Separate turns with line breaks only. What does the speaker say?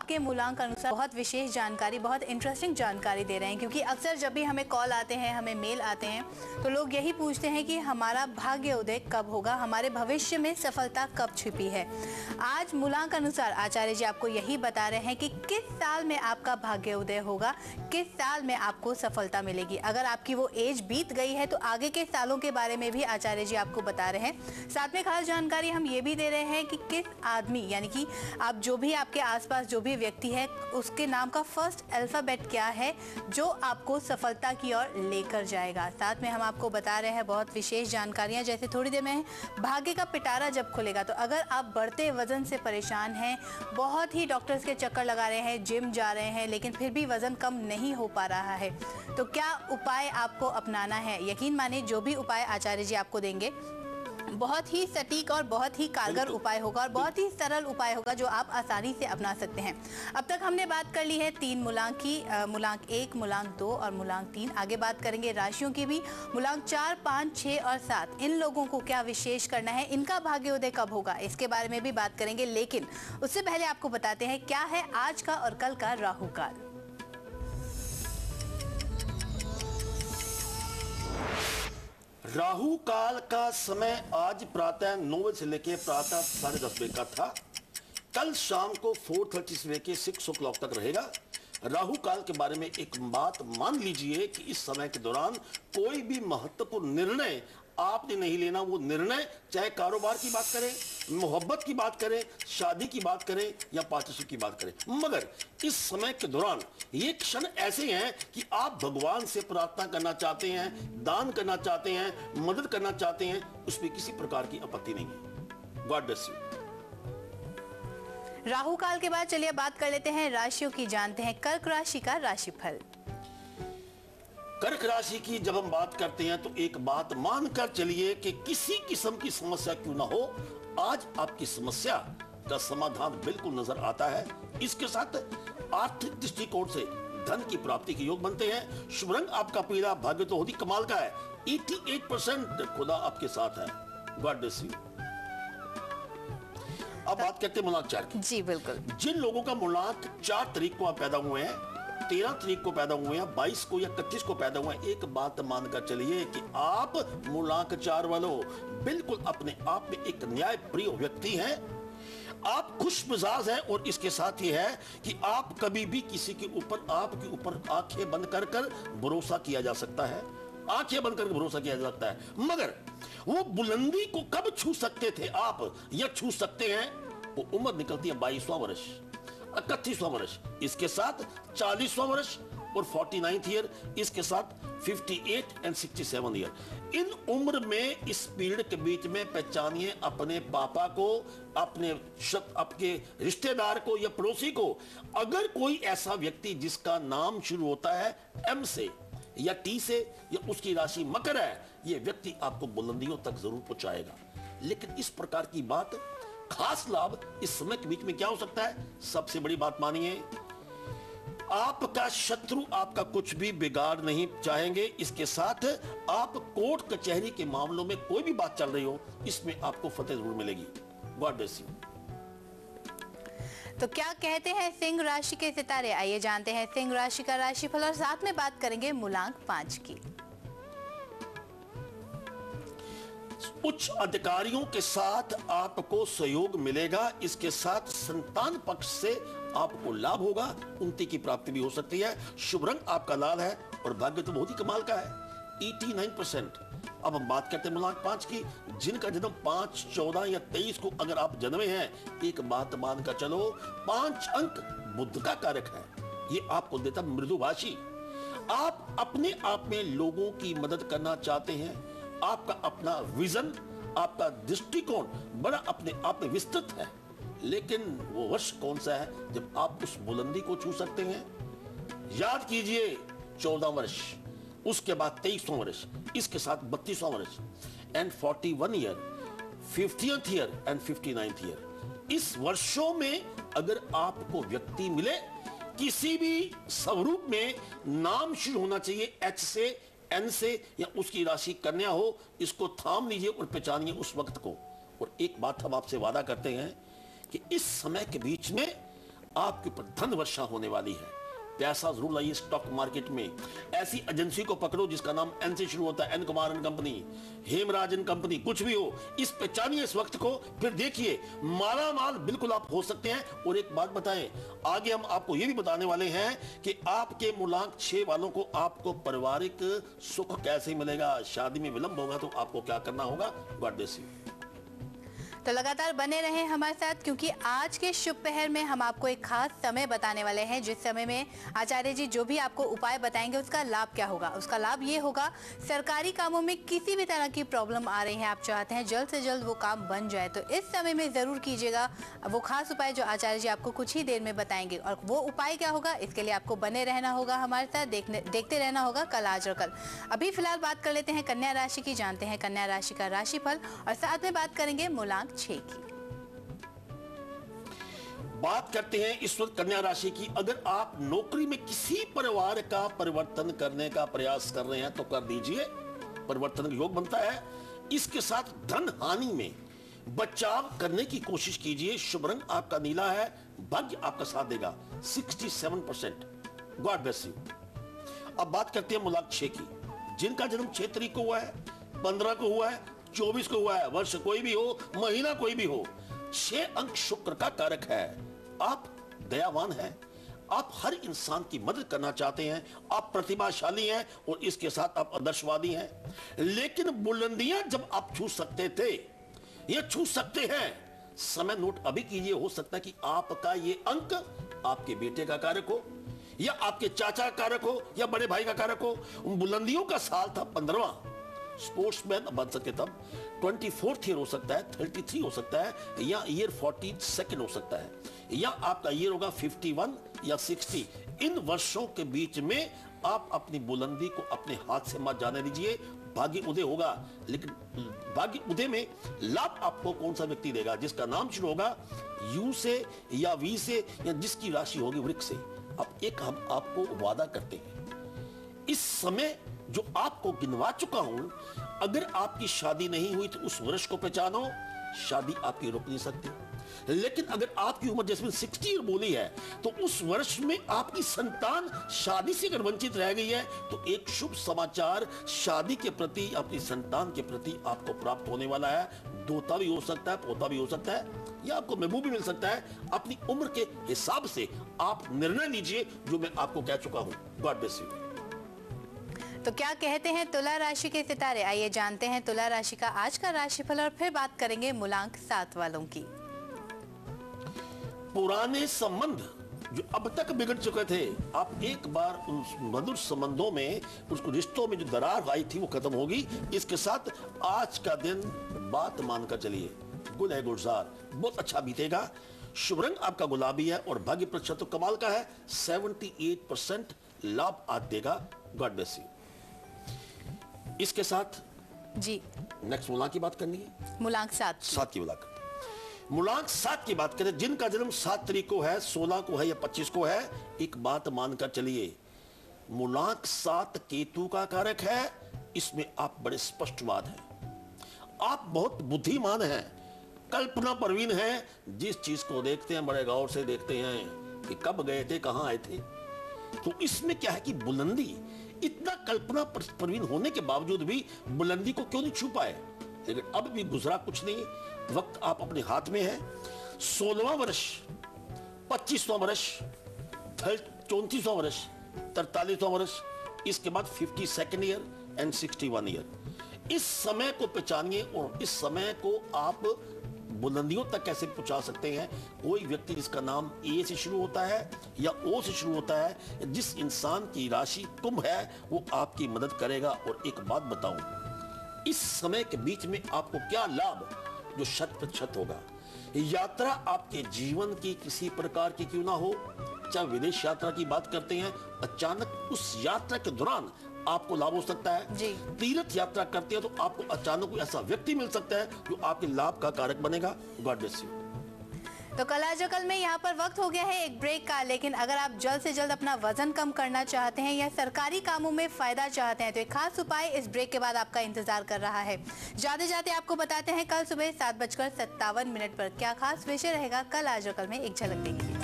के मूलांक अनुसार बहुत विशेष जानकारी, बहुत इंटरेस्टिंग जानकारी दे रहे हैं, क्योंकि अक्सर जब भी हमें कॉल आते हैं, हमें मेल आते हैं, तो लोग यही पूछते हैं कि हमारा भाग्य उदय कब होगा, हमारे भविष्य में सफलता कब छिपी है। आज मूलांक अनुसार आचार्य जी आपको यही बता रहे हैं कि किस साल में आपका भाग्य उदय होगा, किस साल में आपको सफलता मिलेगी। अगर आपकी वो एज बीत गई है तो आगे के सालों के बारे में भी आचार्य जी आपको बता रहे हैं। साथ में खास जानकारी हम ये भी दे रहे हैं कि किस आदमी, यानी कि आप जो भी आपके आसपास जो भी व्यक्ति है, उसके नाम का फर्स्ट अल्फाबेट क्या है जो आपको सफलता की ओर लेकर जाएगा। साथ में हम आपको बता रहे हैं बहुत विशेष जानकारियां, जैसे थोड़ी देर में भाग्य का पिटारा जब खुलेगा, तो अगर आप बढ़ते वजन से परेशान हैं, बहुत ही डॉक्टर्स के चक्कर लगा रहे हैं, जिम जा रहे हैं, लेकिन फिर भी वजन कम नहीं हो पा रहा है, तो क्या उपाय आपको अपनाना है। यकीन मानिए जो भी उपाय आचार्य जी आपको देंगे बहुत ही सटीक और बहुत ही कारगर उपाय होगा और बहुत ही सरल उपाय होगा जो आप आसानी से अपना सकते हैं। अब तक हमने बात कर ली है 3 मूलांक की, मूलांक 1, मूलांक 2 और मूलांक 3। आगे बात करेंगे राशियों की भी, मूलांक 4, 5, 6 और 7। इन लोगों को क्या विशेष करना है, इनका भाग्योदय कब होगा, इसके बारे में भी बात करेंगे। लेकिन उससे पहले आपको बताते हैं क्या है आज का और कल का राहु काल।
राहु काल का समय आज प्रातः 9 बजे से लेकर प्रातः 10:30 बजे का था। कल शाम को 4:30 से लेकर 6 o'clock तक रहेगा। राहु काल के बारे में एक बात मान लीजिए कि इस समय के दौरान कोई भी महत्वपूर्ण निर्णय आपने नहीं लेना। वो निर्णय चाहे कारोबार की बात करें, मोहब्बत की बात करें, शादी की बात करें या पार्टनरशिप की बात करें, मगर इस समय के दौरान ये क्षण ऐसे हैं कि आप भगवान से प्रार्थना करना चाहते हैं, दान करना चाहते हैं, मदद करना चाहते हैं, उसमें किसी प्रकार की आपत्ति नहीं है। God bless you.
राहु काल के बाद चलिए बात कर लेते हैं राशियों की। जानते हैं कर्क राशि का राशिफल।
कर्क राशि की जब हम बात करते हैं तो एक बात मानकर चलिए कि किसी किस्म की समस्या क्यों ना हो, आज आपकी समस्या का समाधान बिल्कुल नजर आता है। इसके साथ आर्थिक दृष्टिकोण से धन की प्राप्ति के योग बनते हैं। शुभ रंग आपका पीला, भाग्य तो होती कमाल का है। 88% खुदा आपके साथ है। God bless you. अब बात करते हैं मूलांक 4 की।
जी बिल्कुल।
जिन लोगों का मूलांक 4 तारीख को आप पैदा हुए हैं, 13 तारीख को पैदा हुए हैं, 22 को या 31 को पैदा हुए हैं, एक बात मानकर चलिए कि आप मूलांक 4 वालों बिल्कुल अपने आप में एक न्याय प्रिय व्यक्ति हैं। आप खुश मिजाज हैं और इसके साथ ही है कि आप कभी भी किसी के ऊपर, आपके ऊपर आंखें बंद कर भरोसा किया जा सकता है। आंखें बंद करके भरोसा किया जा सकता है, मगर वो बुलंदी को कब छू सकते थे आप या छू सकते हैं, वो उम्र निकलती है 22वां वर्ष, 31वां वर्ष, इसके साथ 40वां वर्ष और 49th ईयर, इसके साथ 58 एंड 67 ईयर। इन उम्र में, इस पीरियड के बीच में पहचानिए अपने पापा को, आपके रिश्तेदार को या पड़ोसी को। अगर कोई ऐसा व्यक्ति जिसका नाम शुरू होता है एम से या टी से या उसकी राशि मकर है, यह व्यक्ति आपको बुलंदियों तक जरूर पहुंचाएगा। लेकिन इस प्रकार की बात, खास लाभ इस समय के बीच में क्या हो सकता है? सबसे बड़ी बात मानिए, आपका शत्रु आपका कुछ भी बिगाड़ नहीं चाहेंगे। इसके साथ आप कोर्ट कचहरी के मामलों में कोई भी बात चल रही हो, इसमें आपको फतेह जरूर मिलेगी। God bless you.
तो क्या कहते हैं सिंह राशि के सितारे, आइए जानते हैं सिंह राशि का राशिफल और साथ में बात करेंगे मूलांक 5 की।
उच्च अधिकारियों के साथ आपको सहयोग मिलेगा। इसके साथ संतान पक्ष से आपको लाभ होगा, उन्नति की प्राप्ति भी हो सकती है। शुभ रंग आपका लाल है और भाग्य तो बहुत ही कमाल का है, 89%। अब हम बात करते हैं मूलांक 5 की। जिनका जन्म 5, 14 या 23 को अगर आप जन्मे हैं, एक बात मानकर चलो, 5 अंक बुध का कारक है। ये आपको देता मृदुभाषी। आप अपने आप में लोगों की मदद करना चाहते हैं। आपका अपना विजन, आपका दृष्टिकोण बड़ा अपने आप में विस्तृत है। लेकिन वो वर्ष कौन सा है जब आप उस बुलंदी को छू सकते हैं? याद कीजिए, 14 वर्ष, उसके बाद 23वां वर्ष, इसके साथ 32वां वर्ष and 41 year, 50th year and 59th year. इस वर्षों में अगर आपको व्यक्ति मिले, किसी भी स्वरूप में, नाम शुरू होना चाहिए एच से, एन से या उसकी राशि कन्या हो, इसको थाम लीजिए और पहचानिए उस वक्त को। और एक बात हम आपसे वादा करते हैं कि इस समय के बीच में आपके ऊपर धन वर्षा होने वाली है। पैसा जरूर लाइए स्टॉक मार्केट में। ऐसी एजेंसी को पकड़ो जिसका नाम एन से शुरू होता है, N Kumar and company, Hemraj and company, कुछ भी हो, इस पहचानिए इस वक्त को, फिर देखिए माला माल बिल्कुल आप हो सकते हैं। और एक बात बताएं, आगे हम आपको ये भी बताने वाले हैं कि आपके मूलांक 6 वालों को आपको पारिवारिक सुख कैसे मिलेगा। शादी में विलंब होगा तो आपको क्या करना होगा। God bless you.
तो लगातार बने रहें हमारे साथ, क्योंकि आज के शुभ पहर में हम आपको एक खास समय बताने वाले हैं, जिस समय में आचार्य जी जो भी आपको उपाय बताएंगे उसका लाभ क्या होगा। उसका लाभ ये होगा, सरकारी कामों में किसी भी तरह की प्रॉब्लम आ रही है, आप चाहते हैं जल्द से जल्द वो काम बन जाए, तो इस समय में ज़रूर कीजिएगा वो खास उपाय जो आचार्य जी आपको कुछ ही देर में बताएंगे। और वो उपाय क्या होगा, इसके लिए आपको बने रहना होगा हमारे साथ, देखते रहना होगा कल आज और कल। अभी फिलहाल बात कर लेते हैं कन्या राशि की, जानते हैं कन्या राशि का राशिफल और साथ में बात करेंगे मूलांक 6 की।
बात करते हैं इस वक्त कन्या राशि की। अगर आप नौकरी में किसी परिवार का परिवर्तन करने का प्रयास कर रहे हैं तो कर दीजिए, परिवर्तन का योग बनता है। इसके साथ धन हानि में बचाव करने की कोशिश कीजिए। शुभ रंग आपका नीला है, भाग्य आपका साथ देगा 67%। God bless you. अब बात करते हैं मूलांक 6 की, जिनका जन्म 6 तारीख को हुआ है, 15 को हुआ है, 24 को हुआ है, वर्ष कोई भी हो, महीना कोई भी हो। 6 अंक शुक्र का कारक है। आप दयावान हैं, आप हर इंसान की मदद करना चाहते हैं, आप प्रतिभाशाली हैं और इसके साथ आप आदर्शवादी हैं। लेकिन बुलंदियां जब आप छू सकते थे, ये छू सकते हैं, समय नोट अभी कीजिए। हो सकता है कि आपका ये अंक आपके बेटे का कारक हो या आपके चाचा का कारक हो या बड़े भाई का कारक हो। बुलंदियों का साल था 15वां, स्पोर्ट्समैन बन सके तब 24th ईयर हो सकता है, 33 हो सकता है, या ईयर 42nd हो सकता है, या आपका ईयर होगा 51 या 60। इन वर्षों के बीच में आप अपनी बुलंदी को अपने हाथ से मत जाने दीजिए। भाग्य उदय होगा, लेकिन भाग्य उदय में लाभ आपको कौन सा व्यक्ति देगा, जिसका नाम शुरू होगा यू से या वी से, या जिसकी राशि होगी वृक्ष से। अब एक हम आपको वादा करते हैं, इस समय जो आपको गिनवा चुका हूं, अगर आपकी शादी नहीं हुई तो उस वर्ष को पहचानो, शादी आपकी रुक नहीं सकती। लेकिन अगर आपकी उम्र जैसे 60 ईयर बोली है तो उस वर्ष में आपकी संतान शादी से अगर वंचित रह गई है तो एक शुभ समाचार शादी के प्रति, अपनी संतान के प्रति आपको प्राप्त होने वाला है। दोता भी हो सकता है, पोता भी हो सकता है, या आपको महबूब भी मिल सकता है। अपनी उम्र के हिसाब से आप निर्णय लीजिए, जो मैं आपको कह चुका हूं। God bless you.
तो क्या कहते हैं तुला राशि के सितारे, आइए जानते हैं तुला राशि का आज का राशिफल और फिर बात करेंगे मूलांक 7 वालों की।
पुराने संबंध जो अब तक बिगड़ चुके थे, आप एक बार उन मधुर संबंधों में, उस रिश्तों में जो दरार आई थी वो खत्म होगी। इसके साथ आज का दिन बात मानकर चलिए, गुल है गुलजार, बहुत अच्छा बीतेगा। शुभ रंग आपका गुलाबी है और भाग्य प्रतिशत तो कमाल का है, 78% लाभ आज देगा। God bless you. इसके साथ
जी
नेक्स्ट मूलांक की बात करनी है,
मूलांक 7
की मूलांक। मूलांक 7 की बात करें, जिनका जन्म 7 तारीख को है, 16 को है या 25 को है, एक बात मानकर चलिए, मूलांक 7 केतु का कारक है। इसमें आप बड़े स्पष्टवाद हैं, आप बहुत बुद्धिमान हैं, कल्पना प्रवीण हैं। जिस चीज को देखते हैं बड़े गौर से देखते हैं कि कब गए थे, कहां आए थे। तो इसमें क्या है कि बुलंदी, इतना कल्पना प्रवीण होने के बावजूद भी बुलंदी को क्यों नहीं छू पाए। लेकिन अब भी गुजरा कुछ नहीं, वक्त आप अपने हाथ में है। 16वां वर्ष, 25वां वर्ष, 34वां वर्ष, 43वां वर्ष, इसके बाद 52nd ईयर एंड 61 ईयर। इस समय को पहचानिए और इस समय को आप बुलंदियों तक कैसे पहुंचा सकते हैं। कोई व्यक्ति जिसका नाम ए से शुरू होता है या ओ से शुरू होता है, जिस इंसान की राशि कुंभ है, वो आपकी मदद करेगा। और एक बात बताऊं, इस समय के बीच में आपको क्या लाभ, जो 100% होगा। यात्रा आपके जीवन की किसी प्रकार की क्यों ना हो, चाहे विदेश यात्रा की बात करते हैं, अचानक उस यात्रा के दौरान आपको लाभ हो सकता है।
जी।
तीर्थ यात्रा करते हैं तो आपको अचानक कोई ऐसा व्यक्ति मिल सकता है जो आपके लाभ का कारक बनेगा। God bless you.
तो कल आज कल में यहाँ पर वक्त हो गया है एक ब्रेक का, लेकिन अगर आप जल्द से जल्द अपना वजन कम करना चाहते हैं या सरकारी कामों में फायदा चाहते हैं तो एक खास उपाय इस ब्रेक के बाद आपका इंतजार कर रहा है। जाते जाते आपको बताते हैं कल सुबह 7:57 पर क्या खास विषय रहेगा कल आज कल में, एक झलक देंगे।